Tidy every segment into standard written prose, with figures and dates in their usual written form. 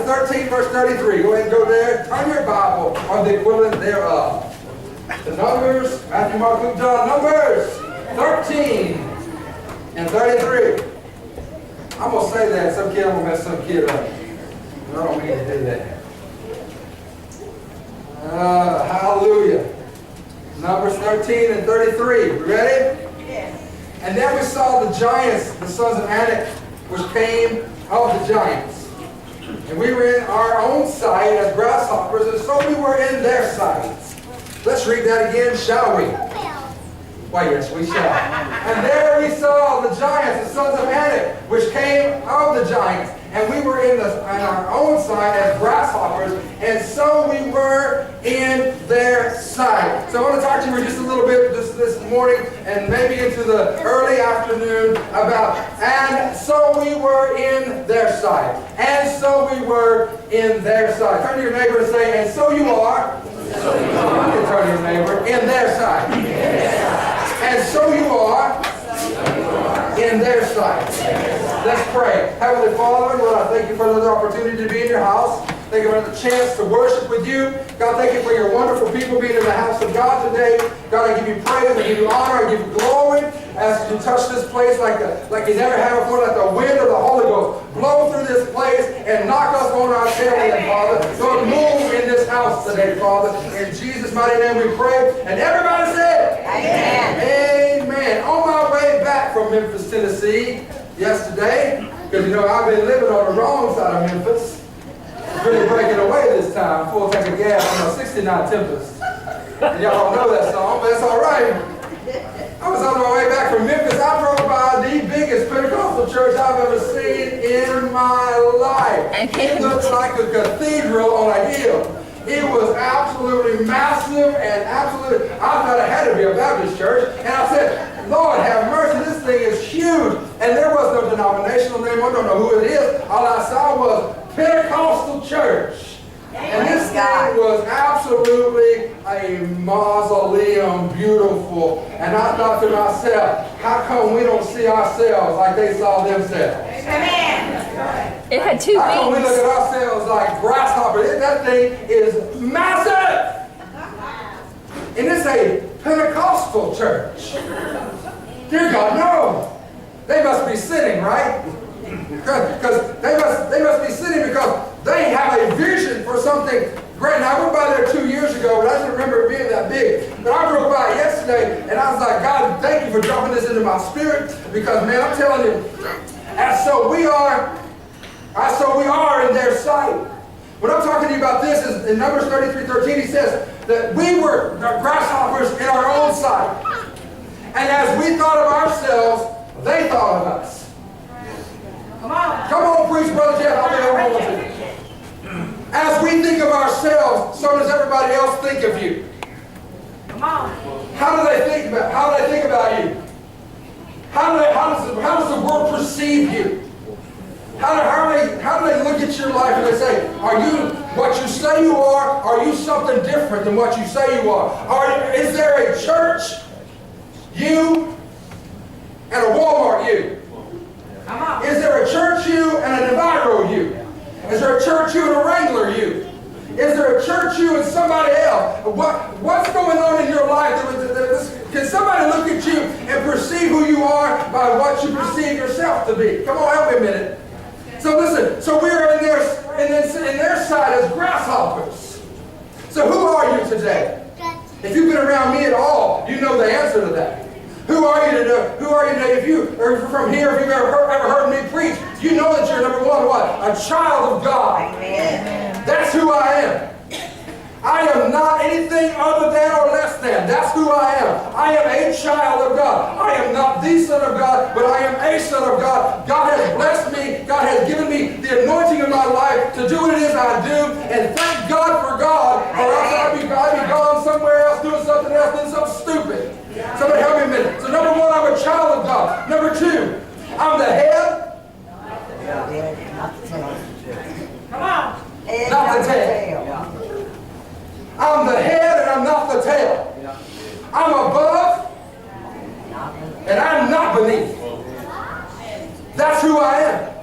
chapter 13, verse 33. Go ahead and go there. Turn your Bible on the equivalent thereof. The Numbers, Matthew, Mark, Luke, John. Numbers 13 and 33. I'm going to say that. Some kid, I'm going to mess some kid up. I don't mean to do that. Hallelujah. Numbers 13 and 33. You ready? Yes. And then we saw the giants, the sons of Anak, which came of the giants. And we were in our own sight as grasshoppers, and so we were in their sight. Let's read that again, shall we? Why, yes, we shall. And there we saw the giants, the sons of Anak, which came of the giants. And we were in our own sight as grasshoppers, and so we were in their sight. So I want to talk to you for just a little bit this morning, and maybe into the early afternoon about, and so we were in their sight. And so we were in their sight. Turn to your neighbor and say, and so you are. So you can turn to your neighbor, in their sight. And so you are in their sight. Let's pray. Heavenly Father, Lord, I thank you for another opportunity to be in your house. Thank you for another chance to worship with you. God, thank you for your wonderful people being in the house of God today. God, I give you praise, I give you honor, I give you glory. As you touch this place like you never have before, like the wind of the Holy Ghost. Blow through this place and knock us on our tail end, Father. Lord, move in this house today, Father. In Jesus' mighty name we pray. And everybody said, Amen. Amen. On my way back from Memphis, Tennessee yesterday, because you know I've been living on the wrong side of Memphis. Really breaking away this time. Full tank of gas on a 69 Tempest. And y'all don't know that song, but it's all right. I was on my way back from Memphis. I drove by the biggest Pentecostal church I've ever seen in my life. It looked like a cathedral on a hill. It was absolutely massive and absolutely, I thought it had to be a Baptist church. And I said, Lord have mercy, this thing is huge. And there was no denominational name. I don't know who it is. All I saw was Pentecostal church. And this thing was absolutely a mausoleum, beautiful. And I thought to myself, how come we don't see ourselves like they saw themselves? Amen. It had 2 wings. How come we look at ourselves like grasshoppers? That thing is massive. And it's a Pentecostal church. Dear God, no. They must be sinning, right? Because they must be sinning because they have a vision for something great. And I went by there 2 years ago, but I didn't remember it being that big. But I drove by yesterday, and I was like, God, thank you for dropping this into my spirit. Because, man, I'm telling you, and so we are in their sight. What I'm talking to you about this is in Numbers 33:13, he says that we were grasshoppers in our own sight. And as we thought of ourselves, they thought of us. Come on, preach, Brother Jeff. I'll be over with you. As we think of ourselves, so does everybody else think of you. Come on. How do they think about you? How does the world perceive you? How do they look at your life and they say, are you what you say you are? Are you something different than what you say you are? Is there a church you and a Walmart you? Is there a church you and a Navarro you? Is there a church you and a Wrangler you? Is there a church you and somebody else? What's going on in your life? Can somebody look at you and perceive who you are by what you perceive yourself to be? Come on, help me a minute. So listen, so we are in their side as grasshoppers. So who are you today? If you've been around me at all, you know the answer to that. Who are you today? Who are you today? If you are from here, if you've ever heard me preach, you know that you're number one, what? A child of God. Amen. That's who I am. I am not anything other than or less than. That's who I am. I am a child of God. I am not the son of God, but I am a son of God. God has blessed me. God has given me the anointing in my life to do what it is I do. And thank God for God, or else I'd be gone somewhere else doing something else, doing something stupid. Somebody help me a minute. So number one, I'm a child of God. Number two, I'm the head. Come on. Not the tail. I'm the head and I'm not the tail. I'm above and I'm not beneath. That's who I am.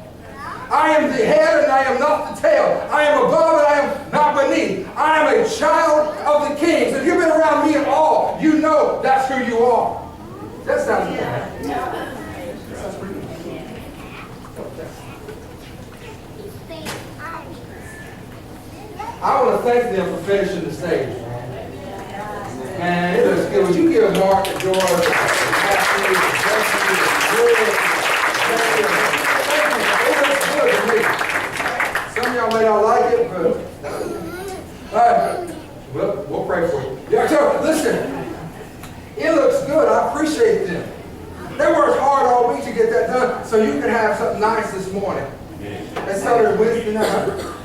I am the head and I am not the tail. I am above and I am not beneath. I am a child of the King. So if you've been around me at all, you know that's who you are. That sounds good. That's pretty good. I want to thank them for finishing the stage. Man, it looks good. Would you give Mark and George Some of y'all may not like it, but we'll pray for you. Yeah, so listen, it looks good. I appreciate them. They worked hard all week to get that done so you can have something nice this morning. That's Saturday, Wednesday night.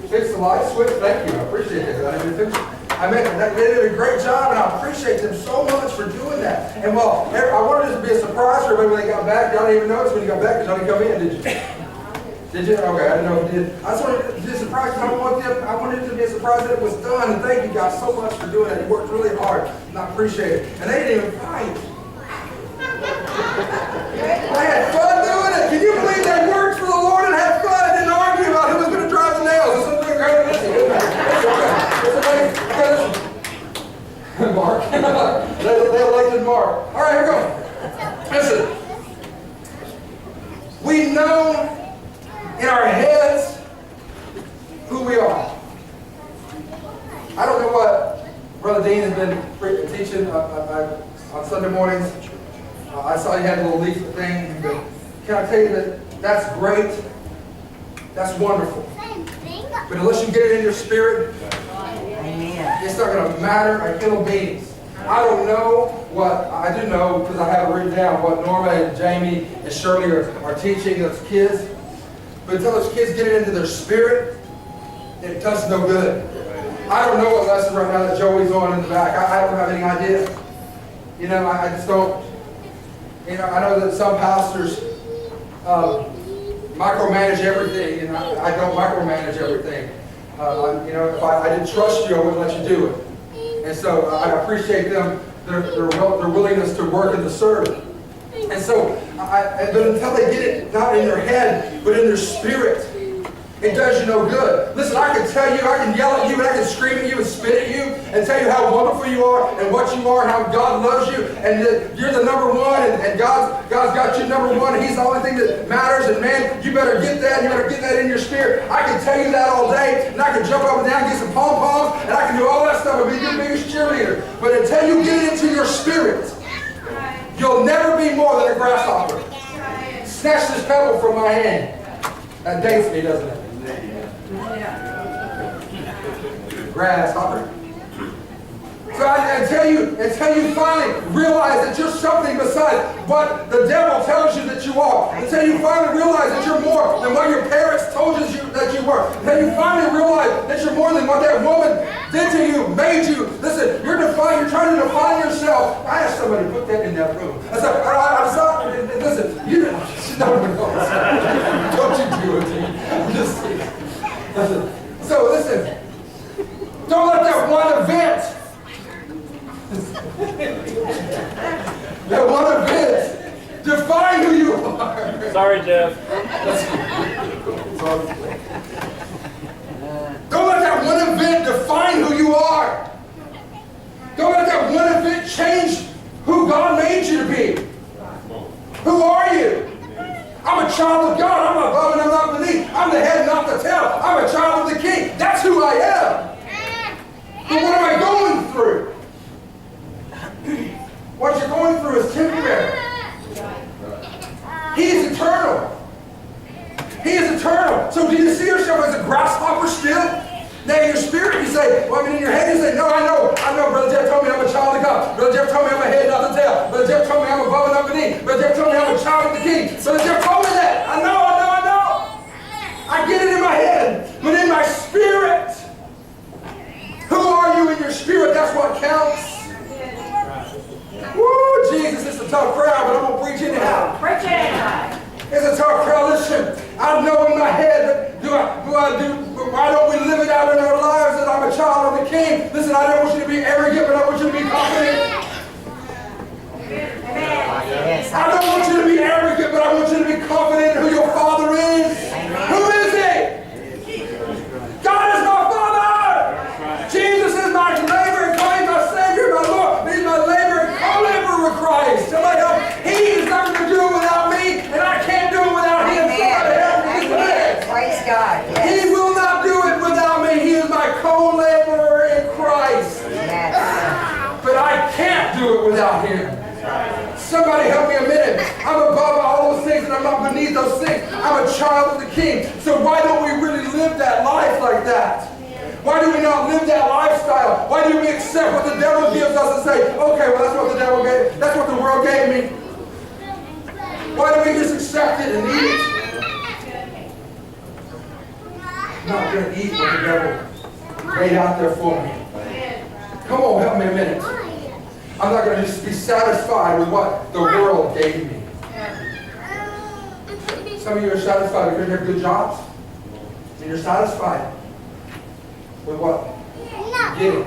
Fix the light switch. Thank you. I appreciate it. I didn't fix it. I mean, they did a great job, and I appreciate them so much for doing that. And well, I wanted this to be a surprise for everybody when they got back. Y'all didn't even notice when you got back because y'all didn't come in, did you? Did you? Okay, I didn't know if you did. I just wanted to be a surprise. I wanted it to be a surprise that it was done. And thank you guys so much for doing that. You worked really hard, and I appreciate it. And they didn't even fight. They had fun doing it. Can you believe they worked for the Lord and had fun and didn't argue about who was going to drive the nails? It's something great. It's amazing. Mark. They elected Mark. All right, here we go. Listen. We know in our heads who we are. I don't know what Brother Dean has been teaching on Sunday mornings. I saw you had a little leaflet thing. But can I tell you that that's great? That's wonderful. But unless you get it in your spirit, it's not going to matter until beings. I don't know what, I do know because I have it written down, what Norma and Jamie and Shirley are teaching those kids. But until those kids get it into their spirit, it does no good. I don't know what lesson right now that Joey's on in the back. I don't have any idea. You know, I just don't. You know, I know that some pastors micromanage everything, and I don't micromanage everything. You know, if I didn't trust you, I wouldn't let you do it. And so I appreciate them, their willingness to work and to serve. And so, but until they get it not in their head, but in their spirit, it does you no good. Listen, I can tell you, I can yell at you, and I can scream at you and spit at you and tell you how wonderful you are and what you are and how God loves you and that you're the number one and God's got you number one and He's the only thing that matters. And man, you better get that. You better get that in your spirit. I can tell you that all day, and I can jump up and down, get some pom-poms, and I can do all that stuff and be your biggest cheerleader. But until you get it into your spirit, you'll never be more than a grasshopper. Snatch this pebble from my hand. That dates me, doesn't it? Grasshopper. So until you finally realize that you're something besides what the devil tells you that you are. Until you finally realize that you're more than what your parents told you that you were. Until you finally realize that you're more than what that woman did to you, made you. Listen, you're trying to define yourself. I asked somebody to put that in that room. I said, I'm sorry. Listen, you don't you do it, dude. I'm just kidding. Listen. So listen, don't let that one event define who you are. Sorry, Jeff. Don't let that one event define who you are. Don't let that one event change who God made you to be. Who are you? I'm a child of God. I'm above and I'm not beneath. I'm the head, not the tail. I'm a child of the King. That's who I am. But what am I going through? What you're going through is temporary. He is eternal. He is eternal. So do you see yourself as a grasshopper still? Now in your spirit you say, well, I mean in your head you say, no, I know, Brother Jeff told me I'm a child of God. Brother Jeff told me I'm a head, not the tail. Brother Jeff told me I'm above and not beneath. Brother Jeff told me I'm a child of the King. Brother Jeff told me that. I know. I get it in my head. But in my spirit, who are you in your spirit? That's what counts. Woo, Jesus, it's a tough crowd, but I'm going to preach anyhow. Preach anyhow. It's a tough crowd. Listen, I know in my head that why don't we live it out in our lives that I'm a child of the King? Listen, I don't want you to be arrogant, but I want you to be confident. I don't want you to be arrogant, but I want you to be confident in who your Father Father is? Who is He? God is my Father. Jesus is my labor and Christ, my Savior, my Lord. He's my labor and co-laborer with Christ. Somebody help. He is not going to do it without me, and I can't do it without Him. Somebody help me today. Praise God. Yes. He will not do it without me. He is my co-laborer in Christ. Yes. But I can't do it without Him. Somebody help me a minute. I'm above all those things and I'm not beneath those things. I'm a child of the King. So why don't we really live that life like that? Why do we not live that lifestyle? Why do we accept what the devil gives us and say, okay, well that's what the devil gave, that's what the world gave me. Why do we just accept it and eat it? I'm not going to eat what the devil laid out there for me. Come on, help me a minute. I'm not going to just be satisfied with what the world gave me. Some of you are satisfied because you have good jobs. And you're satisfied with what you're getting.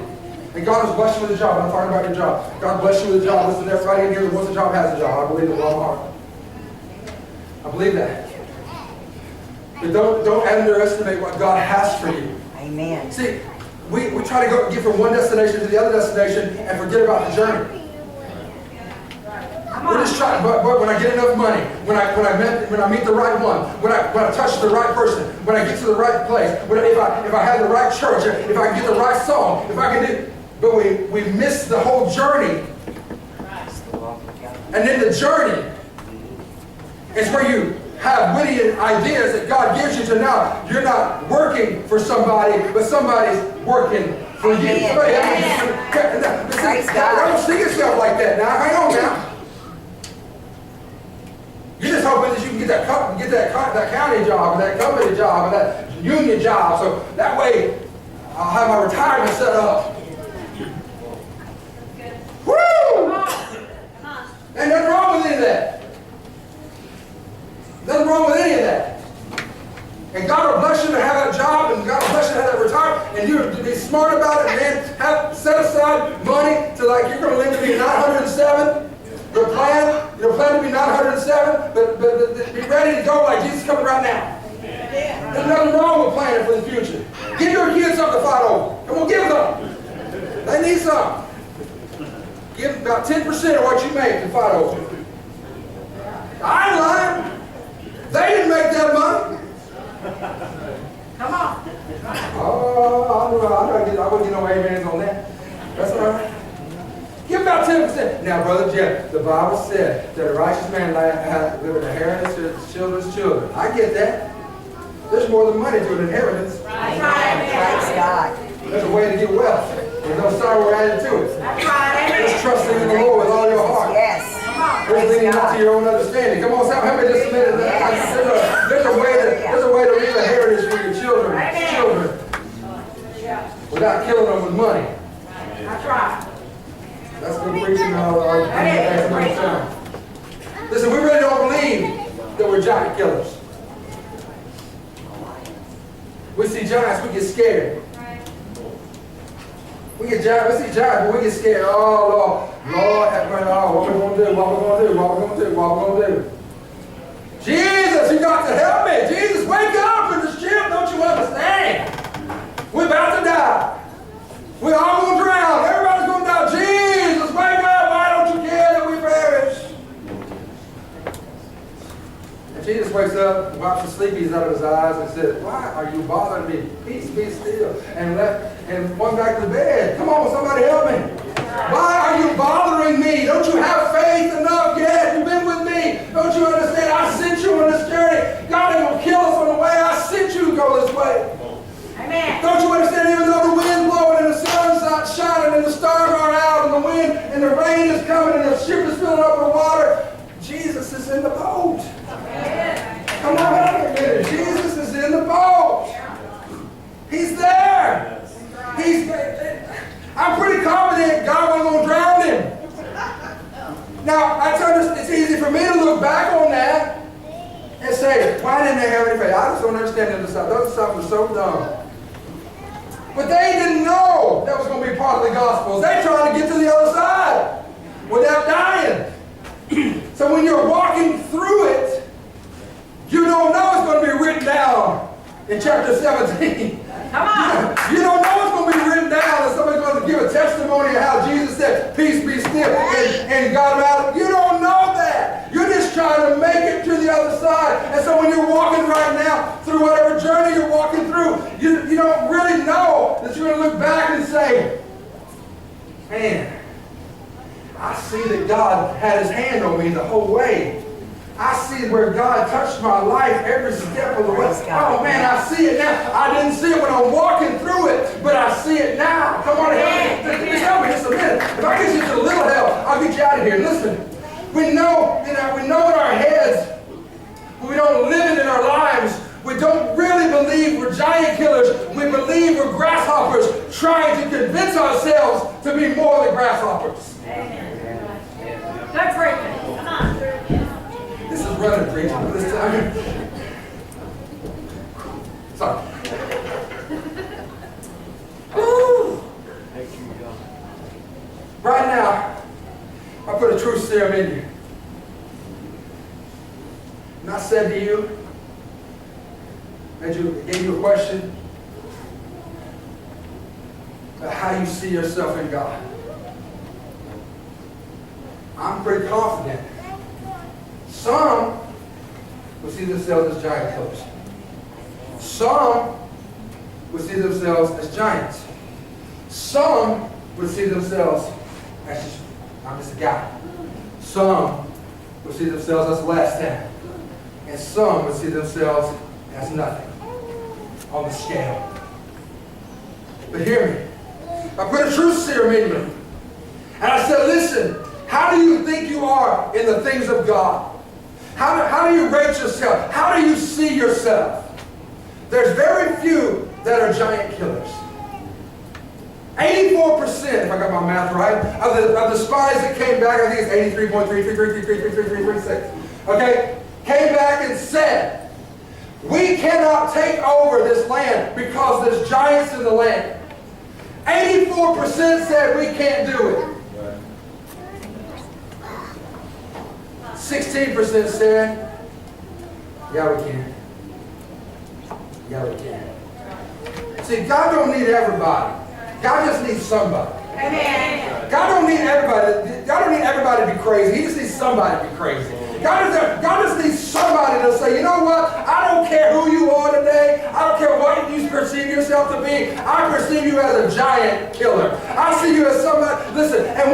And God has blessed you with a job. I'm talking about your job. God bless you with a job. Listen, everybody in here that wants a job has a job. I believe it with all my heart. I believe that. But don't underestimate what God has for you. Amen. See, we try to get from one destination to the other destination and forget about the journey. We're just trying, but when I get enough money, when I meet the right one, when I touch the right person, when I get to the right place, if I have the right church, if I can get the right song, if I can do, but we miss the whole journey. And then the journey is where you have witty ideas that God gives you to now. You're not working for somebody, but somebody's working for you. Somebody don't see yourself like that now. Hang on now. You're just hoping that you can get that county job, or that company job, or that union job, so that way I'll have my retirement set up. Woo! Ain't nothing wrong with any of that. Nothing wrong with any of that. And God will bless you to have that job, and God will bless you to have that retirement, and you to be smart about it, and then set aside money to, like, you're going to live to be 907. Your plan to be 907, but be ready to go like Jesus is coming right now. There's nothing wrong with planning for the future. Give your kids something to fight over. Come on, give them. They need something. Give them about 10% of what you make to fight over. I ain't lying. They didn't make that money. Come on. Oh, I wouldn't get no amens on that. That's all right. Give about 10%. Now, Brother Jeff, the Bible said that a righteous man has an inheritance to his children's children. I get that. There's more than money to an inheritance. That's right. Praise God. There's a way to get wealth. There's no sorrow added to it. That's right. Just trusting in the Lord with all your heart. Yes. There's leaning not to your own understanding. Come on, help me just a minute. Yes. There's a way to leave a heritage for your children without killing them with money. That's right. That's good preaching. Listen, we really don't believe that we're giant killers. We see giants, we get scared. We see giants, but we get scared. Oh, Lord, what we going to do? What we going to do? Jesus, you got to help me. Jesus, wake up in the ship. Don't you understand? We're about to die. We're all going to drown. Everybody's going to die. Jesus, wake up. Why don't you care that we perish? And Jesus wakes up, wipes the sleepies out of his eyes, and says, why are you bothering me? Peace, be still. And went back to bed. Come on, somebody help me. Why are you bothering me? Don't you have faith enough yet? You've been with me. Don't you understand? I sent you on this journey. God ain't going to kill us on the way. I sent you to go this way. Amen. Don't you understand? Even though the wind's blowing and the sun's not shining and the stars are out and the wind and the rain is coming and the ship is filling up with water, Jesus is in the boat. Come on, help me a minute. Jesus is in the boat. He's there. I'm pretty confident God wasn't going to drown him. Now, it's easy for me to look back on that and say, why didn't they have any faith? I just don't understand the disciples. Those disciples were so dumb. But they didn't know that was going to be part of the gospel. They tried to get to the other side without dying. So when you're walking through it, You don't know it's going to be written down in chapter 17. Come on. You don't know it's going to be written down and somebody's going to give a testimony of how Jesus said, peace be still, and got him out. You don't know that. You're just trying to make it to the other side. And so when you're walking right now through whatever journey you're walking through, you don't really know that you're going to look back and say, man, I see that God had his hand on me the whole way. I see where God touched my life every step of the way. Oh man, I see it now. I didn't see it when I'm walking through it, but I see it now. Come on, just help me just a minute. If I get you just a little help, I'll get you out of here. Listen, we know in our heads, but we don't live it in our lives. We don't really believe we're giant killers. We believe we're grasshoppers trying to convince ourselves to be more than grasshoppers. Amen. Good preaching. Come on. This is running preaching this time. Sorry. Woo. Right now, I put a truth serum in you. And I said to you, gave you a question about how you see yourself in God. I'm pretty confident. Some will see themselves as giant killers. Some will see themselves as giants. Some will see themselves as I'm just a guy. Some will see themselves as less than. And some will see themselves as nothing on the scale. But hear me. I put a truth serum in you. And I said, listen, how do you think you are in the things of God? How do you rate yourself? How do you see yourself? There's very few that are giant killers. 84%, if I got my math right, of the spies that came back, I think it's 83.333333336, okay, came back and said, we cannot take over this land because there's giants in the land. 84% said we can't do it. 16% said, yeah, we can. Yeah, we can. See, God don't need everybody. God just needs somebody. Amen. God don't need everybody. God don't need everybody to be crazy. He just needs somebody to be crazy. God just needs somebody to say, you know what? I don't care who you are today. I don't care what you perceive yourself to be. I perceive you as a giant killer. I see you as somebody. Listen, and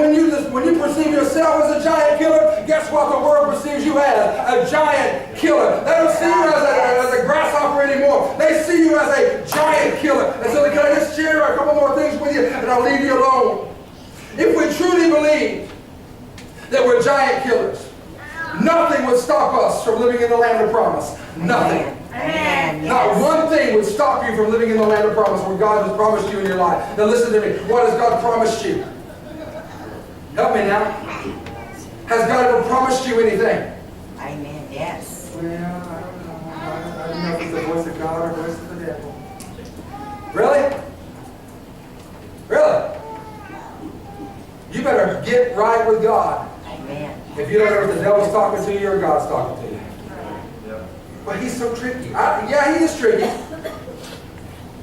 when you perceive yourself as a giant killer, guess what the world perceives you as? A giant killer. They don't see you as a grasshopper anymore. They see you as a giant killer. And so can I just share a couple more things with you, and I'll leave you alone. If we truly believe that we're giant killers, nothing would stop us from living in the land of promise. Nothing. Amen. Not one thing would stop you from living in the land of promise where God has promised you in your life. Now listen to me. What has God promised you? Help me now. Has God ever promised you anything? Amen. Yes. Well, I don't know. I don't know if it's the voice of God or the voice of the devil. Really? Really? You better get right with God. Amen. If you don't know if the devil's talking to you or God's talking to you. But he's so tricky. Yeah, he is tricky.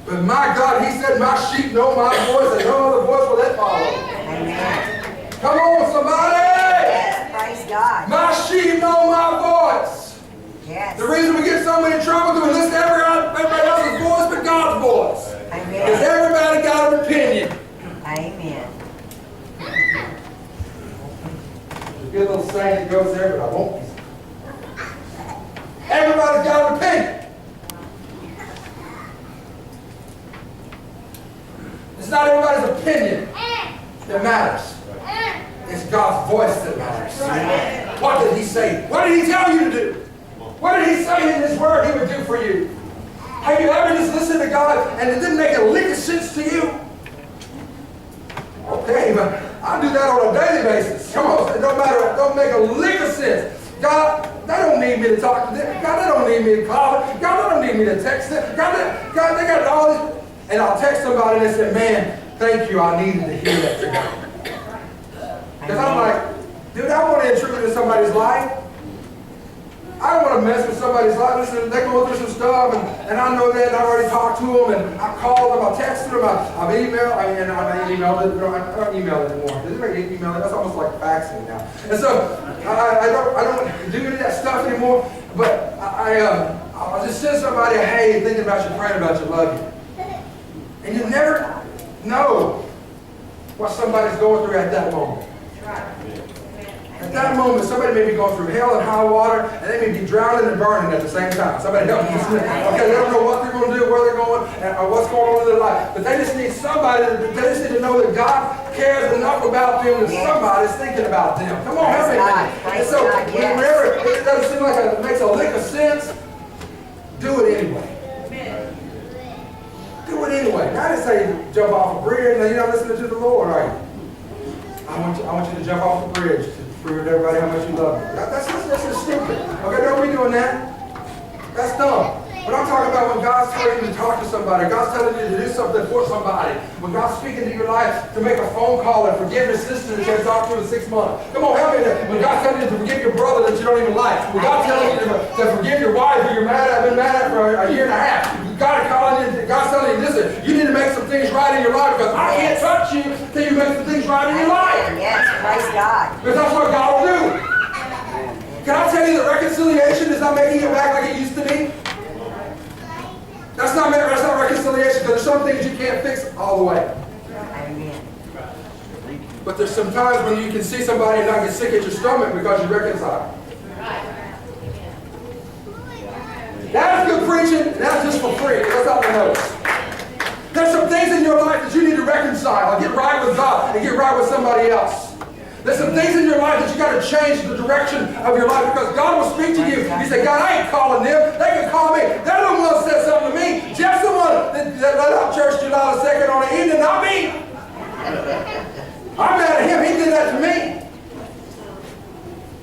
But my God, he said, my sheep know my voice and no other voice will they follow. Amen. Come on, somebody! Yes. Praise God. My sheep know my voice. Yes. The reason we get so many trouble is we listen to everybody else's voice but God's voice. Because Amen. everybody got an opinion. Amen. There's a good little saying that goes there, but I won't. Everybody's got an opinion. It's not everybody's opinion that matters. It's God's voice that matters. What did he say? What did he tell you to do? What did he say in his word he would do for you? Have you ever just listened to God and it didn't make a lick of sense to you? Okay, but I do that on a daily basis. Come on, it don't matter. It don't make a lick of sense. God, they don't need me to talk to them. God, they don't need me to call them. God, they don't need me to text them. God, they got all this. And I'll text somebody and they say, man, thank you. I needed to hear that today. Because I'm like, dude, I want to intrude into somebody's life. I don't want to mess with somebody's life. Listen, they're going through some stuff, and I know that, and I already talked to them, and I called them, I texted them, I've emailed, I don't email anymore. Does anybody email it? That's almost like faxing now. And so, I don't do any of that stuff anymore, but I'll just send somebody a hey, thinking about you, praying about you, love you. And you never know what somebody's going through at that moment. At that moment, somebody may be going through hell and high water, and they may be drowning and burning at the same time. Somebody help me. Okay, they don't know what they're going to do, where they're going, or what's going on in their life. But they just need somebody, they just need to know that God cares enough about them that somebody's thinking about them. Come on, help me. And so, whenever it doesn't seem like it makes a lick of sense, do it anyway. Do it anyway. Now, I didn't say jump off a bridge. Now, you're not listening to the Lord, are you? I want you to jump off the bridge to prove to everybody how much you love me. That's just stupid. Okay, don't be doing that. That's dumb. But I'm talking about when God's telling you to talk to somebody, God's telling you to do something for somebody, when God's speaking to your life to make a phone call and forgive your sister that you haven't talked to in 6 months. Come on, help me. When God's telling you to forgive your brother that you don't even like, when God's telling you to forgive your wife who you're been mad at for a year and a half, God's telling you, listen, you need to make some things right in your life because I can't touch you till you make some things right in your life. Yes, praise God. Because that's what God will do. Can I tell you that reconciliation is not making it back like it used to be? That's not reconciliation, because there's some things you can't fix all the way. Amen. But there's some times when you can see somebody and not get sick at your stomach because you reconcile. That's good preaching, and that's just for free. That's out the notes. There's some things in your life that you need to reconcile and get right with God and get right with somebody else. There's some things in your life that you got to change the direction of your life because God will speak to you. You say, God, I ain't calling them. They can call me. They're the one that said something to me. Jeff's the one that let out church July the 2nd on the evening, not me. I'm mad at him. He did that to me.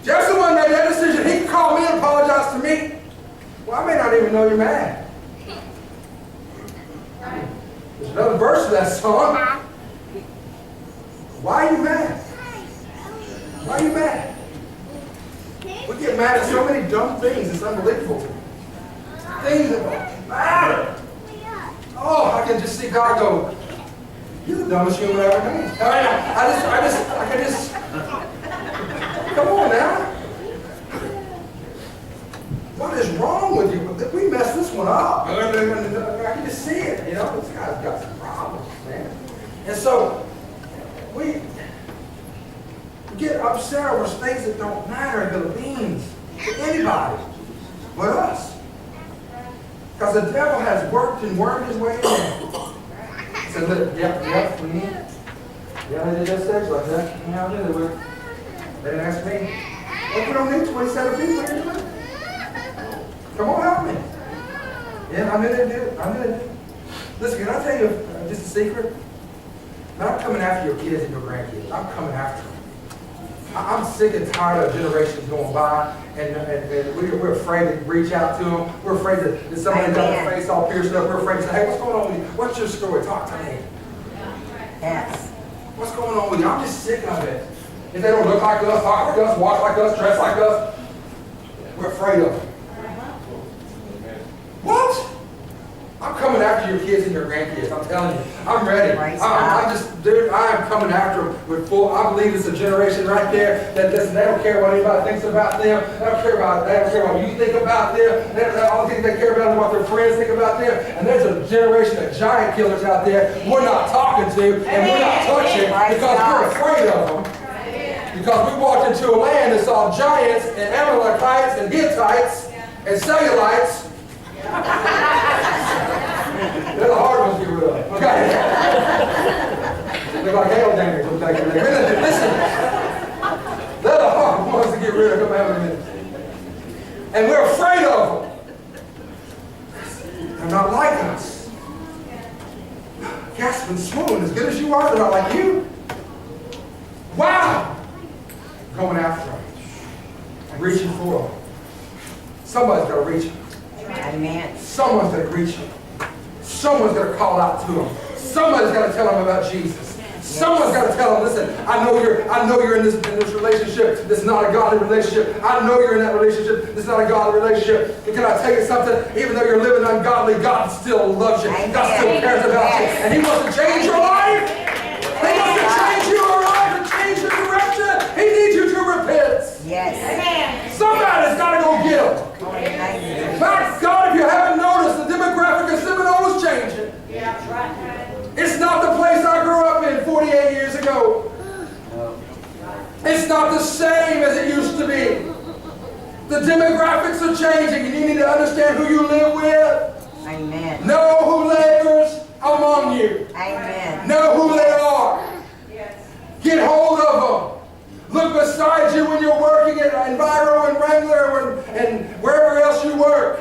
Jeff's the one that made that decision. He can call me and apologize to me. Well, I may not even know you're mad. There's another verse of that song. Why are you mad? Why are you mad? We get mad at so many dumb things. It's unbelievable. Things that don't matter. Oh, I can just see God go, you're the dumbest human I've ever made. I can just, come on now. What is wrong with you? We messed this one up. I can just see it. You know, this guy's got some problems, man. And so, we get upset over things that don't matter in the beans to anybody but us. Because the devil has worked and wormed his way in there. He said, look, yeah, they did that stage like that. You know, they didn't ask me. Well, we don't need 27 people here. Come on, help me. Yeah, I'm in there, dude. I'm in there. Listen, can I tell you just a secret? I'm not coming after your kids and your grandkids. I'm coming after them. I'm sick and tired of generations going by, and we're afraid to reach out to them. We're afraid that somebody's got their face all pierced up. We're afraid to say, hey, what's going on with you? What's your story? Talk to me. Yes. What's going on with you? I'm just sick of it. If they don't look like us, talk like us, walk like us, dress like us, we're afraid of them. What? I'm coming after your kids and your grandkids. I'm telling you. I'm ready. Dude, I am coming after them with full. I believe it's a generation right there that listen, they don't care what anybody thinks about them. They don't care what you think about them. The only thing they care about is what their friends think about them. And there's a generation of giant killers out there we're not talking to and we're not touching because we're afraid of them. Because we walked into a land that saw giants and Amalekites and Hittites and Cellulites. They're the hard ones to get rid of. Okay. They're like hail damage. Listen. They're the hard ones to get rid of. Come have a minute. And we're afraid of them. They're not like us. Gasping, swooning, as good as you are, they're not like you. Wow. Going after them. And reaching for them. Somebody's got to reach them. Amen. Someone's going to reach them. Someone's going to call out to them. Somebody's going to tell them about Jesus. Someone's got to tell them, listen, I know you're in this relationship. This is not a godly relationship. I know you're in that relationship. This is not a godly relationship. And can I tell you something? Even though you're living ungodly, God still loves you. God still cares about you. And He wants to change your life. He wants to change your life and change your direction. He needs you to repent. Yes. Somebody's got to go get him. My God, if you haven't noticed, the demographic of Seminole is changing. Yeah, right. It's not the place I grew up in 48 years ago. It's not the same as it used to be. The demographics are changing, and you need to understand who you live with. Amen. Know who labors among you. Amen. Know who they are. Yes. Get hold of them. Look beside you when you're working at Enviro and Wrangler and wherever else you work.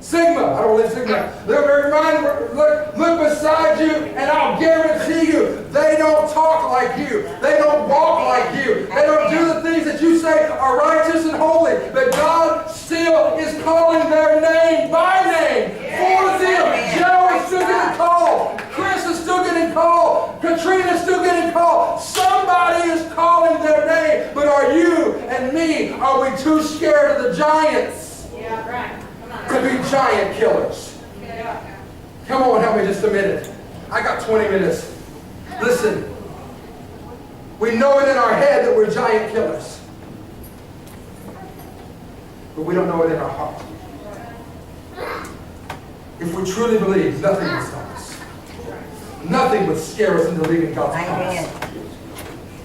Sigma, I don't believe Sigma. Look beside you, and I'll guarantee you, they don't talk like you. They don't walk like you. They don't do the things that you say are righteous and holy. But God still is calling their name by name for them. Joe is still getting called. Chris is still getting called. Katrina is still getting called. Somebody is calling their name. But are you and me, are we too scared of the giants? Yeah, right. To be giant killers. Come on, help me just a minute. I got 20 minutes. Listen, we know it in our head that we're giant killers, but we don't know it in our heart. If we truly believe, nothing would stop us. Nothing would scare us into leaving God's house.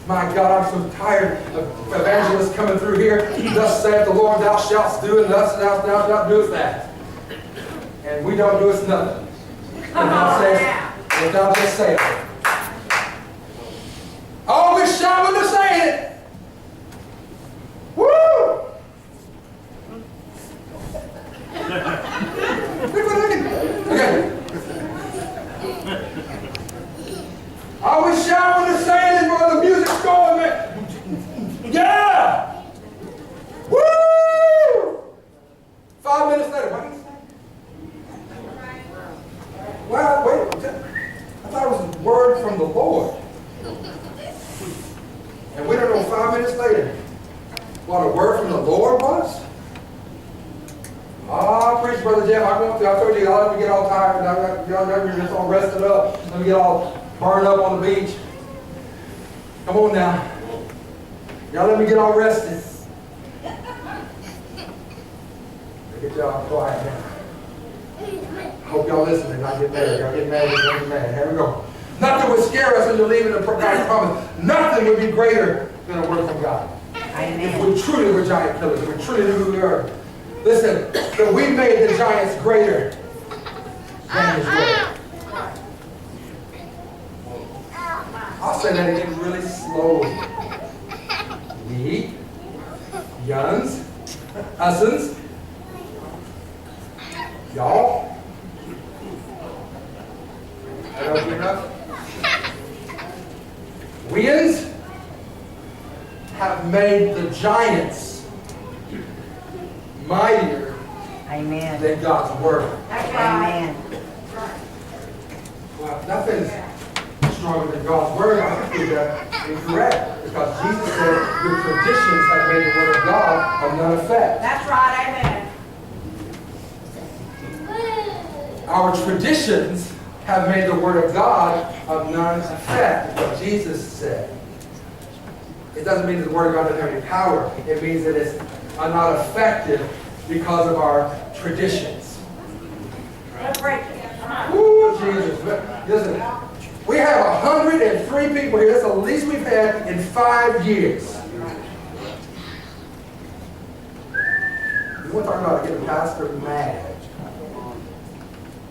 My God, I'm so tired of evangelists coming through here. Thus saith the Lord, thou shalt do, and thus thou shalt doest that. And we don't do us nothing. Without just saying it. Oh, we're shouting to saying it. Woo! Okay. Are we shouting to saying it while the music's going, man? Yeah! Woo! 5 minutes later, what did he say? Well, wait, I thought it was a word from the Lord. And we don't know 5 minutes later what a word from the Lord was. Ah, preach, Brother Jeff, I told you, y'all let me get all tired. Y'all know you're just all rested up. Let me get all burned up on the beach. Come on now. Y'all let me get all rested. Get y'all quiet now. I hope y'all listening. I get mad. Y'all get mad. Y'all get mad. Here we go. Nothing would scare us into leaving the God's promise. Nothing would be greater than a word from God. Amen. If we truly were giant killers, if we truly knew who we were. Listen, that we made the giants greater than His word. I'll say that again really slowly. We, yuns, ussens, y'all, I don't get enough. Weans have made the giants mightier Amen. than God's word. Amen. Well, nothing's stronger than God's word. I can prove that incorrect. Because Jesus said, your traditions have made the word of God of none effect. That's right, amen. Our traditions have made the word of God of none effect. What Jesus said. It doesn't mean that the word of God doesn't have any power. It means that it's not effective because of our traditions. Let's break it. Come on. Ooh, Jesus. Listen, we have 103 people here. That's the least we've had in 5 years. You want to talk about getting pastor mad.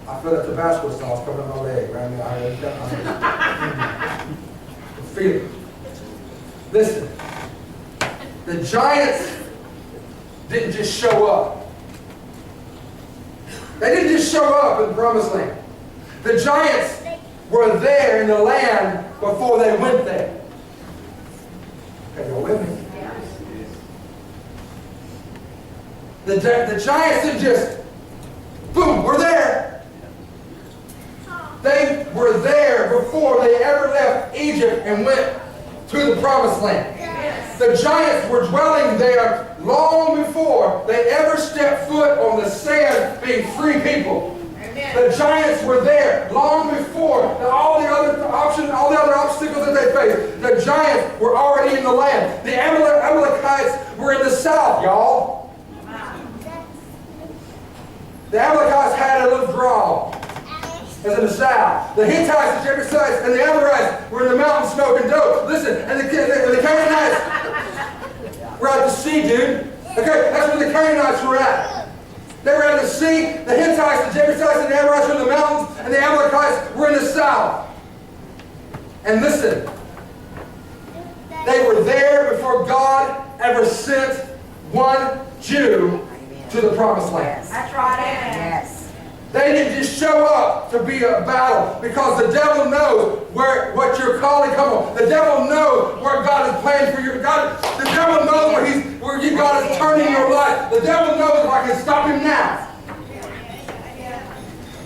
I feel that Tabasco sauce coming on my leg right now. I feel it. Listen, the giants didn't just show up. They didn't just show up in the promised land. The giants were there in the land before they went there. Okay, y'all with me? The giants didn't just, boom, we're there. They were there before they ever left Egypt. Egypt and went to the promised land. The giants were dwelling there long before they ever stepped foot on the sand being free people. The giants were there long before all the other obstacles that they faced. The giants were already in the land. The Amalekites were in the south, y'all. The Amalekites had a little draw. As in the south. The Hittites, the Jebusites, and the Amorites were in the mountain smoking dope. Listen, and the Canaanites were at the sea, dude. Okay, that's where the Canaanites were at. They were at the sea. The Hittites, the Jebusites, and the Amorites were in the mountains, and the Amalekites were in the south. And listen, they were there before God ever sent one Jew to the promised land. That's right. Yes. They didn't just show up to be a battle, because the devil knows what you're calling. Come on, the devil knows where God is planned for your God. The devil knows where God is turning your life. The devil knows if I can stop him now.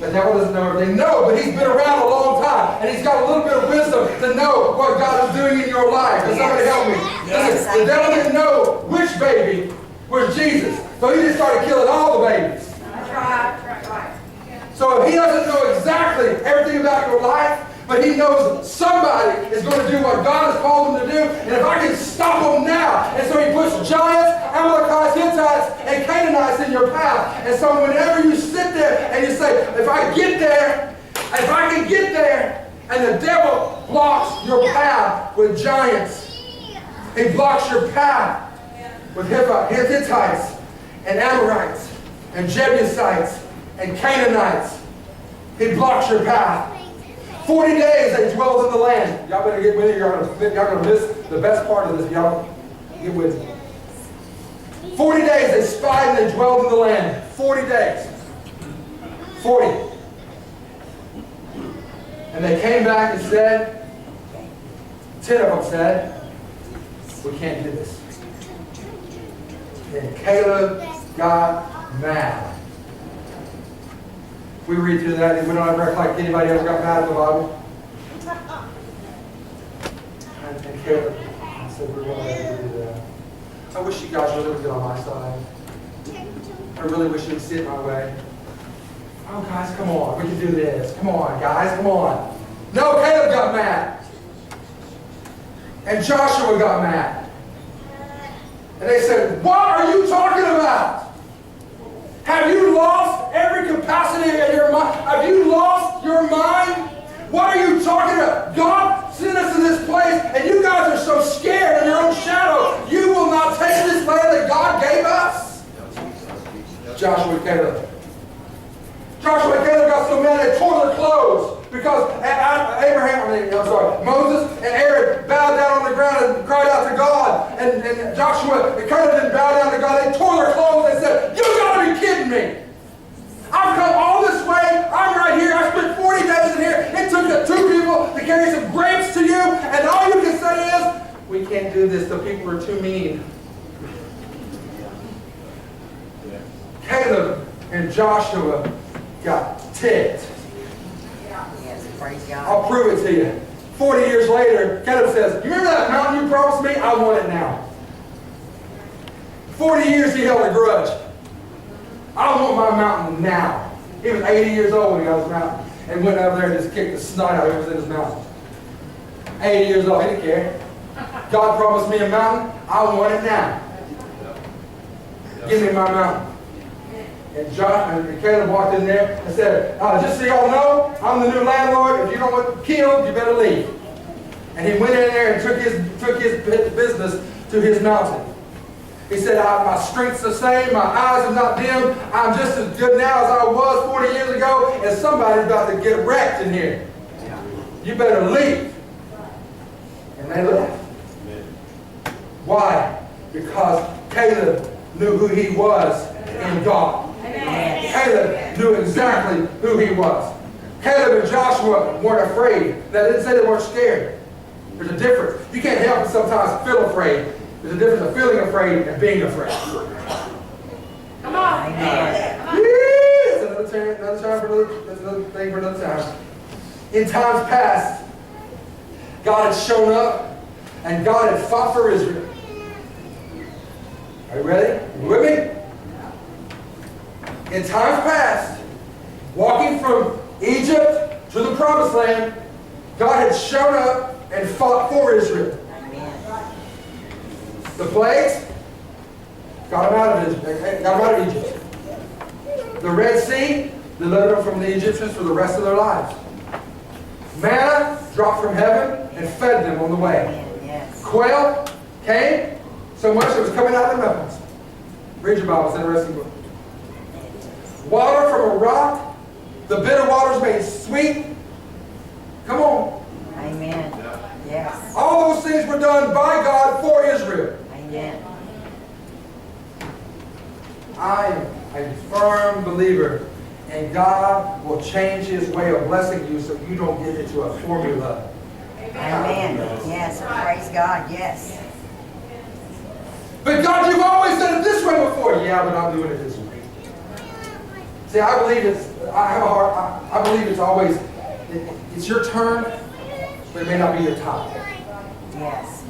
The devil doesn't know everything. No, but he's been around a long time, and he's got a little bit of wisdom to know what God is doing in your life. Can somebody help me? Listen, the devil didn't know which baby was Jesus, so he just started killing all the babies. That's right. So he doesn't know exactly everything about your life, but he knows somebody is going to do what God has called them to do. And if I can stop them now. And so he puts giants, Amalekites, Hittites, and Canaanites in your path. And so whenever you sit there and you say, if I can get there, and the devil blocks your path with giants. He blocks your path with Hittites and Amorites and Jebusites and Canaanites. He blocks your path. 40 days they dwelled in the land. Y'all better get with it. Y'all going to miss the best part of this. Y'all get with me. 40 days they spied and they dwelled in the land. 40 days. 40. And they came back and said, 10 of them said, we can't do this. And Caleb got mad. We read through that, we don't ever act like anybody ever got mad at the Bible. And Caleb said, we're going to do that. I wish you guys really would get on my side. I really wish you would sit my way. Oh, guys, come on. We can do this. Come on, guys, come on. No, Caleb got mad. And Joshua got mad. And they said, what are you talking about? Have you lost every capacity in your mind? Have you lost your mind? What are you talking about? God sent us to this place, and you guys are so scared of your own shadow. You will not take this land that God gave us. Joshua and Caleb. Joshua and Caleb got so mad they tore their clothes because Moses and Aaron bowed down on the ground and cried out to God. And Joshua and Caleb didn't bow down to God. They tore their clothes and said, you gotta be kidding me. I've come all this way. I'm right here. I spent 40 days in here. It took 2 people to carry some grapes to you. And all you can say is, we can't do this. The people are too mean. Caleb and Joshua got ticked. Yes, praise God. I'll prove it to you. 40 years later, Caleb says, you remember that mountain you promised me? I want it now. 40 years he held a grudge. I want my mountain now. He was 80 years old when he got his mountain and went over there and just kicked the snot out of who was in his mountain. 80 years old, he didn't care. God promised me a mountain. I want it now. Give me my mountain. And Caleb walked in there and said, just so y'all know, I'm the new landlord. If you don't want killed, you better leave. And he went in there and took his business to his mountain. He said, my strength's the same. My eyes are not dim. I'm just as good now as I was 40 years ago. And somebody's about to get wrecked in here. You better leave. And they left. Why? Because Caleb knew who he was in God. Caleb knew exactly who he was. Caleb and Joshua weren't afraid. That didn't say they weren't scared. There's a difference. You can't help but sometimes feel afraid. There's a difference of feeling afraid and being afraid. Come on. That's another thing for another time. In times past, God had shown up and God had fought for Israel. Are you ready? You with me? In times past, walking from Egypt to the Promised Land, God had shown up and fought for Israel. Amen. The plagues got them out of Egypt. The Red Sea delivered them from the Egyptians for the rest of their lives. Manna dropped from heaven and fed them on the way. Amen. Yes. Quail came so much it was coming out of the mountains. Read your Bible, it's an interesting book. Water from a rock, the bitter waters made sweet. Come on. Amen. Yes. All those things were done by God for Israel. Amen. I am a firm believer, and God will change His way of blessing you so you don't get into a formula. Amen. Yes. Praise God. Yes. But God, you've always done it this way before. Yeah, but I'm doing it this way. See, I believe it's always, it's your turn, but it may not be your time. Yes.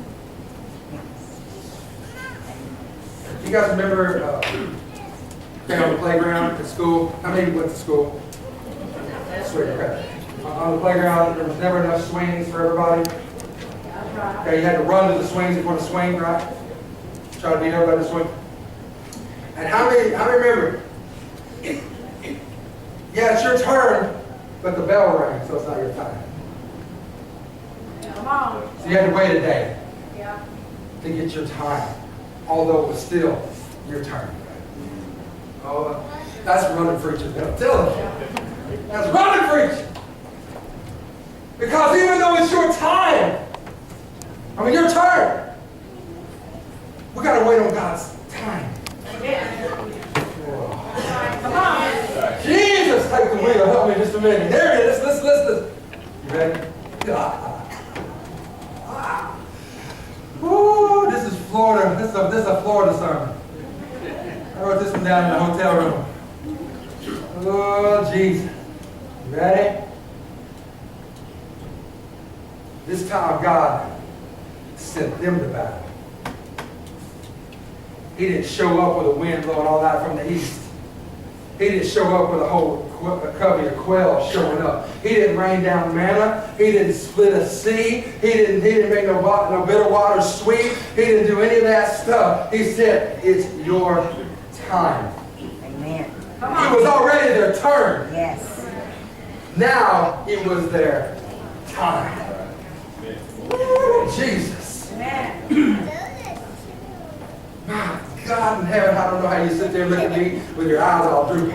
You guys remember being on the playground at school? How many went to school? Sweet, okay. On the playground, there was never enough swings for everybody. Okay, you had to run to the swings before the swing, right? Try to beat everybody to swing. And how many remember? Yeah, it's your turn, but the bell rang, so it's not your time. Come on. So you had to wait a day Yeah. to get your time, although it was still your turn. Oh, that's running preaching. I'm telling you. That's running preaching. Because even though it's your time, I mean your turn, we got to wait on God's time. Come on. Jesus, take the wheel. Help me just a minute. There it is. Listen. You ready? Woo, this is Florida. This is a Florida sermon. I wrote this one down in the hotel room. Oh, Jesus. You ready? This time God sent them to battle. He didn't show up with a wind blowing all that from the east. He didn't show up with a whole covey of quail showing up. He didn't rain down manna. He didn't split a sea. He didn't make no bitter water sweet. He didn't do any of that stuff. He said, it's your time. Amen. It was already their turn. Yes. Now it was their time. Woo, Jesus. Amen. My God in heaven, I don't know how you sit there and look at me with your eyes all droopy.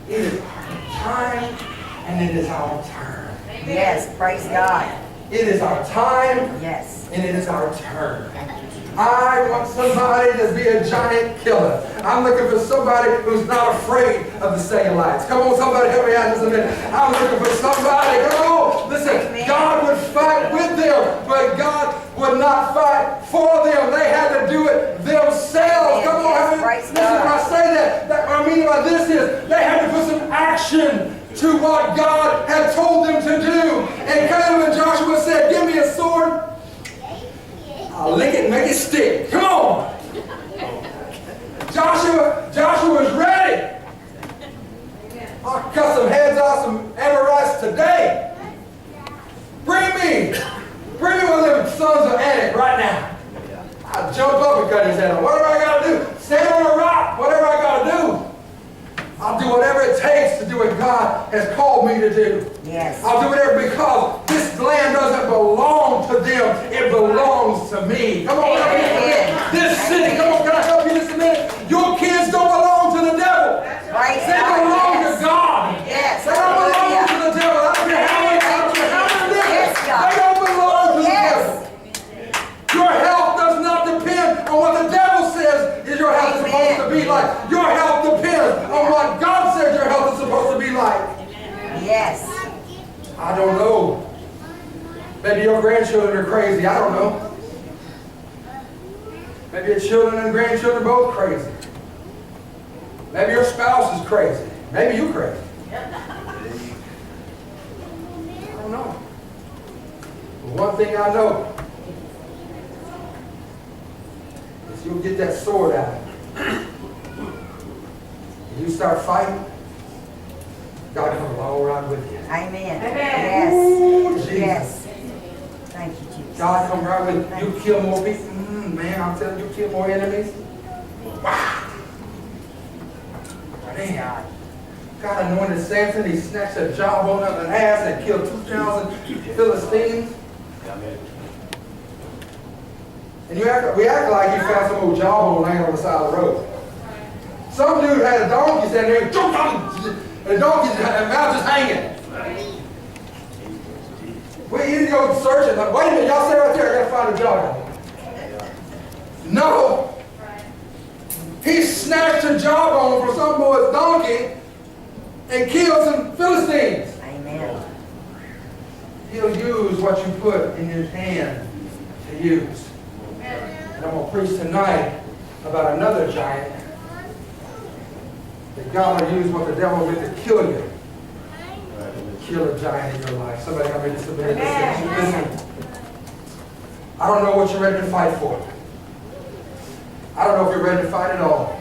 It is our time and it is our turn. Yes. Praise God. It is our time Yes. and it is our turn. I want somebody to be a giant killer. I'm looking for somebody who's not afraid of the Saganites. Come on, somebody help me out just a minute. I'm looking for somebody. Come on. Listen, Amen. God would fight with them, but God would not fight for them. They had to do it themselves. Amen. Come on. Yes, Listen, praise when God. I say that, what I mean by this is they had to put some action to what God had told them to do. And Caleb and Joshua said, give me a sword. I'll lick it and make it stick. Come on. Joshua was ready. I'll cut some heads off some Amorites today. Bring me one of them sons of Anak right now. I'll jump up and cut his head off. Whatever I got to do. Stand on a rock. Whatever I got to do. I'll do whatever it takes to do what God has called me to do. Yes. I'll do whatever because this land doesn't belong to them. It belongs to me. Come on, help me just a minute. This city, come on, can I help you just a minute? Your kids don't belong to the devil. Praise They God. belong to Yes. God. Yes. They don't belong to Hallelujah. the devil. I don't care how many Yes, God. They don't belong to the Yes. devil. Your health does not depend on what the devil says is your health is supposed to be like. Your health depends on what God says your health is supposed to be like. Yes. I don't know. Maybe your grandchildren are crazy. I don't know. Maybe your children and grandchildren are both crazy. Maybe your spouse is crazy. Maybe you're crazy. one thing I know is you'll get that sword out. You start fighting, God comes all right with you. Amen. Amen. Yes. Ooh, Jesus. Yes. Thank you, Jesus. God come right with you. You kill more people. Man, I'm telling you, you kill more enemies. Wow. Man. God anointed Samson. He snatched a jawbone of an ass and killed 2,000 Philistines. And we act like you found some old jawbone laying on the side of the road. Some dude had a donkey standing there, and the donkey's mouth just hanging. We need to go searching. Like, wait a minute, y'all stay right there. I gotta find a jawbone. No. He snatched a jawbone from some boy's donkey and killed some Philistines. Amen. He'll use what you put in your hand to use. And I'm going to preach tonight about another giant that God will use what the devil meant to kill you. Kill a giant in your life. Somebody got ready to submit this. Listen, I don't know what you're ready to fight for. I don't know if you're ready to fight at all.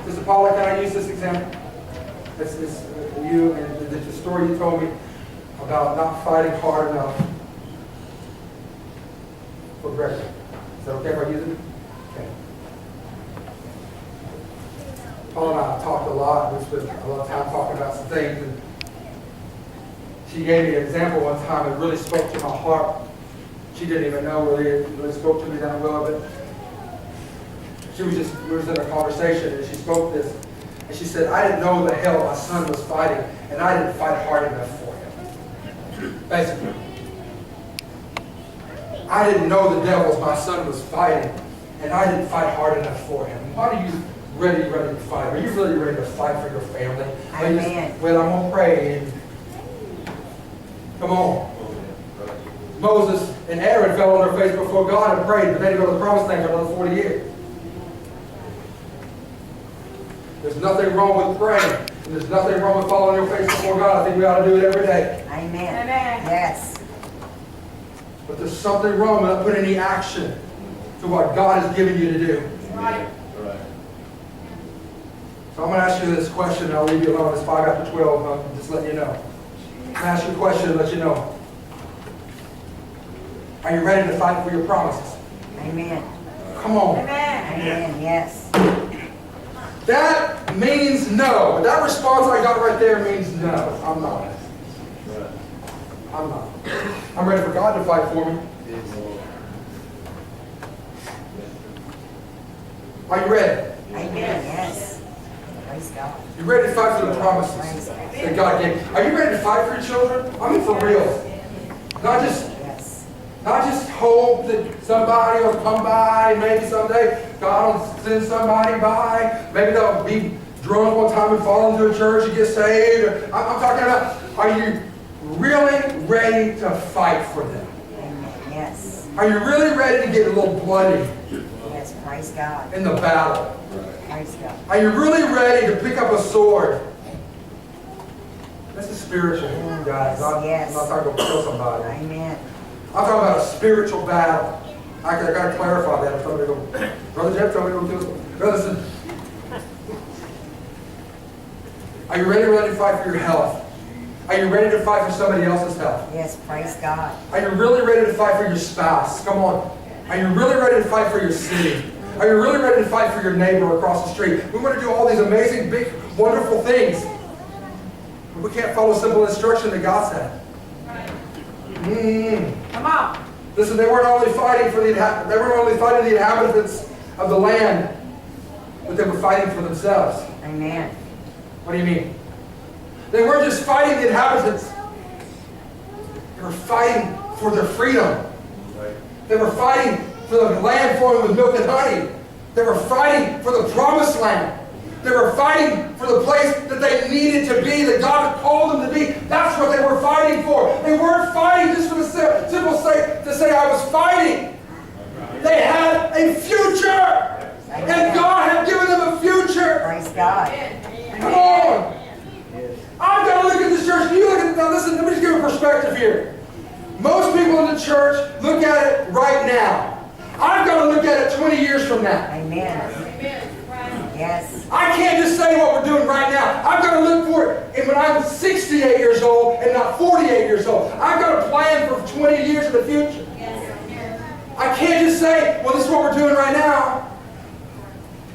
Sister Paula, can I use this example? It's you and the story you told me about not fighting hard enough for Greg. Is that okay if I use it? Okay. Paula and I have talked a lot. We spent a lot of time talking about some things. And she gave me an example one time that really spoke to my heart. She didn't even know it really spoke to me that well, but we was in a conversation and she spoke this. And she said, I didn't know the hell my son was fighting, and I didn't fight hard enough for him. Basically. I didn't know the devils my son was fighting, and I didn't fight hard enough for him. What are you ready to fight? Are you really ready to fight for your family? Amen. Well, I'm going to pray. And come on. Moses and Aaron fell on their face before God and prayed, but they didn't go to the promised land for another 40 years. There's nothing wrong with praying. And there's nothing wrong with falling on your face before God. I think we ought to do it every day. Amen. Amen. Yes. But there's something wrong with not putting any action to what God has given you to do. Right. So I'm going to ask you this question, and I'll leave you alone. It's 5 after 12. I'm just letting you know. I'm going to ask you a question and let you know. Are you ready to fight for your promises? Amen. Come on. Amen. Amen. Yes. That means no. That response I got right there means no. I'm not. I'm not. I'm ready for God to fight for me. Are you ready? Amen. Yes. Praise God. You ready to fight for the promises that God gave? Are you ready to fight for your children? I mean, for real. Not just hope that somebody will come by, maybe someday God will send somebody by. Maybe they'll be drunk one time and fall into a church and get saved. I'm talking about, are you really ready to fight for them? Amen. Yes. Are you really ready to get a little bloody Yes. Praise God. in the battle? Praise God. Are you really ready to pick up a sword? This is spiritual, guys. Yes. I'm not talking about kill somebody. Amen. I'm talking about a spiritual battle. I got to clarify that. If somebody go, Brother Jeff told me to go kill someone. Brother, listen. Are you ready to fight for your health? Are you ready to fight for somebody else's health? Yes. Praise God. Are you really ready to fight for your spouse? Come on. Are you really ready to fight for your city? Are you really ready to fight for your neighbor across the street? We want to do all these amazing, big, wonderful things. But we can't follow simple instruction that God said. Come on. Listen, they weren't only fighting the inhabitants of the land, but they were fighting for themselves. Amen. What do you mean? They weren't just fighting the inhabitants. They were fighting for their freedom. They were fighting for the land flowing with milk and honey. They were fighting for the promised land. They were fighting for the place that they needed to be, that God had called them to be. That's what they were fighting for. They weren't fighting just for the simple sake to say, I was fighting. They had a future. And God had given them a future. Praise God. Come on. I've got to look at this church. You look at it. Now listen, let me just give a perspective. perspective here. Most people in the church look at it right now. I've got to look at it 20 years from now. Amen. Yes. I can't just say what we're doing right now. I've got to look for it. And when I'm 68 years old and not 48 years old, I've got to plan for 20 years in the future. I can't just say, well, this is what we're doing right now.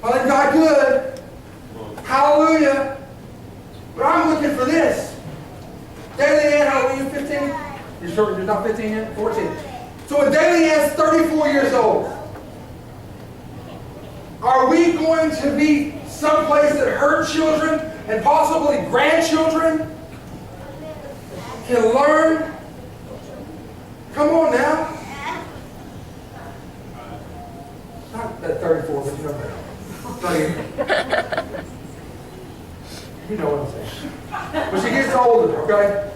Well, then God good. Hallelujah. But I'm looking for this. Daily Ann, how old are you? 15? You're sure you're not 15 yet? 14. So when Daily Ann's 34 years old, are we going to be someplace that her children and possibly grandchildren can learn? Come on now. Not at 34, but you know that. You know what I'm saying. When she gets older, okay?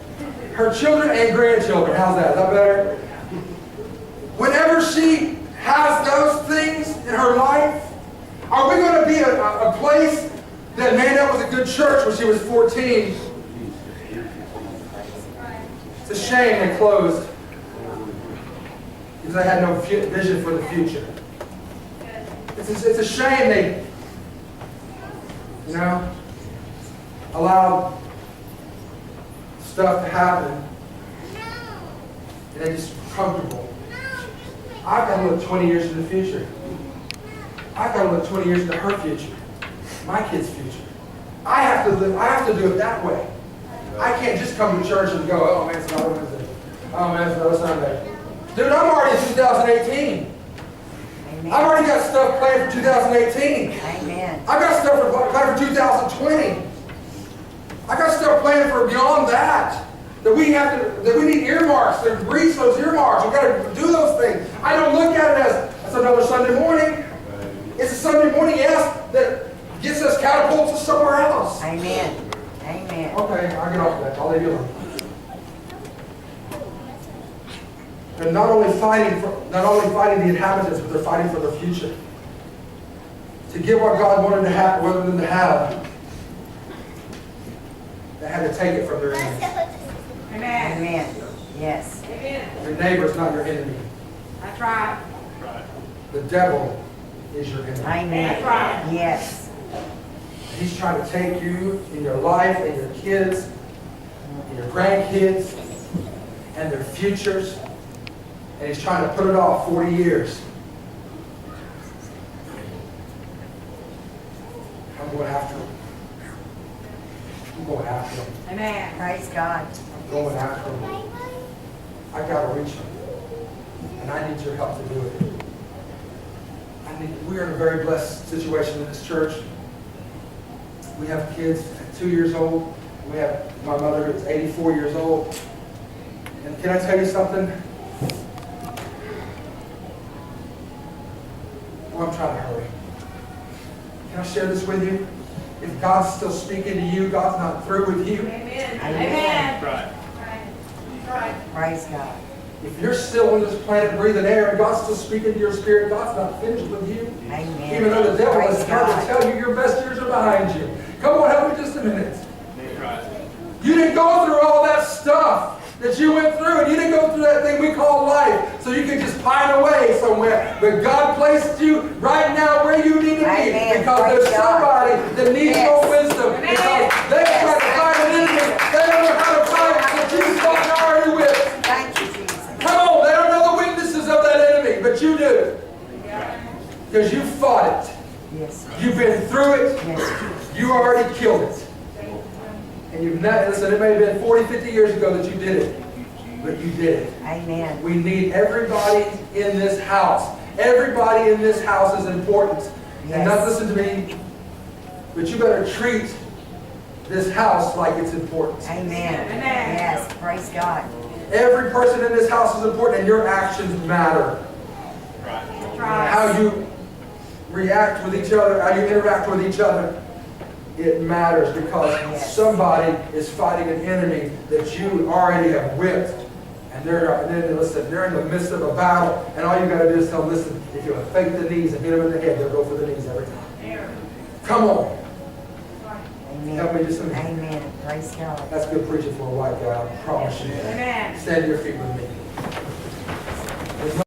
Her children and grandchildren, how's that? Is that better? Whenever she has those things in her life, are we going to be a place that, man, that was a good church when she was 14? It's a shame they closed because they had no vision for the future. It's a shame they, allowed stuff to happen and they just comfortable. I've got to look 20 years in the future. I've got to look 20 years into her future, my kids' future. I have to do it that way. I can't just come to church and go, oh man, it's not Wednesday. Oh man, it's not Sunday. Dude, I'm already in 2018. Amen. I've already got stuff planned for 2018. Amen. I've got stuff planned for 2020. I got stuff planned for beyond that. That we need earmarks, to reach those earmarks. We've got to do those things. I don't look at it as that's another Sunday morning. It's a Sunday morning, yes, that gets us catapulted somewhere else. Amen. Amen. Okay, I'll get off that. I'll leave you alone. They're not only fighting the inhabitants, but they're fighting for their future. To get what God wanted them to have, they had to take it from their enemies. Amen. Amen. Yes. Amen. Your neighbor's not your enemy. That's right. The devil is your enemy. Amen. That's right. Yes. He's trying to take you in your life and your kids and your grandkids and their futures, and he's trying to put it off 40 years. I'm going after him. I'm going after him. Amen. Praise God. I'm going after him. I got to reach him. And I need your help to do it. We are in a very blessed situation in this church. We have kids at 2 years old. We have my mother who's 84 years old. And can I tell you something? Well, I'm trying to hurry. Can I share this with you? If God's still speaking to you, God's not through with you. Amen. Amen. Right. Right. Praise God. If you're still on this planet breathing air and God's still speaking to your spirit, God's not finished with you. Amen. Even though the devil Praise has tried to God. tell you your best years are behind you. Come on, help me just a minute. You didn't go through all that stuff that you went through, and you didn't go through that thing we call life so you could just pine away somewhere. But God placed you right now where you need to be. Amen. Because Praise there's God. somebody that needs Yes. more wisdom. Amen. Because they try to fight an enemy. They don't know how to fight the Jesus walking already with. Thank you, Jesus. Come on, they don't know the weaknesses of that enemy, but you do. Because you fought it. Yes. You've been through it. Yes. You already killed it. And you've not, listen, it may have been 40, 50 years ago that you did it. But you did it. Amen. We need everybody in this house. Everybody in this house is important. Yes. And not listen to me, but you better treat this house like it's important. Amen. Amen. Yes. Praise God. Every person in this house is important, and your actions matter. That's right. How you react with each other, how you interact with each other, it matters because Yes. somebody is fighting an enemy that you already have whipped. And they're in the midst of a battle, and all you got to do is tell them, listen, if you'll fake the knees and hit them in the head, they'll go for the knees every time. Come on. Amen. Help me just a minute. Amen. Praise God. That's good preaching for a white guy, I promise you that. Amen. Stand to your feet with me.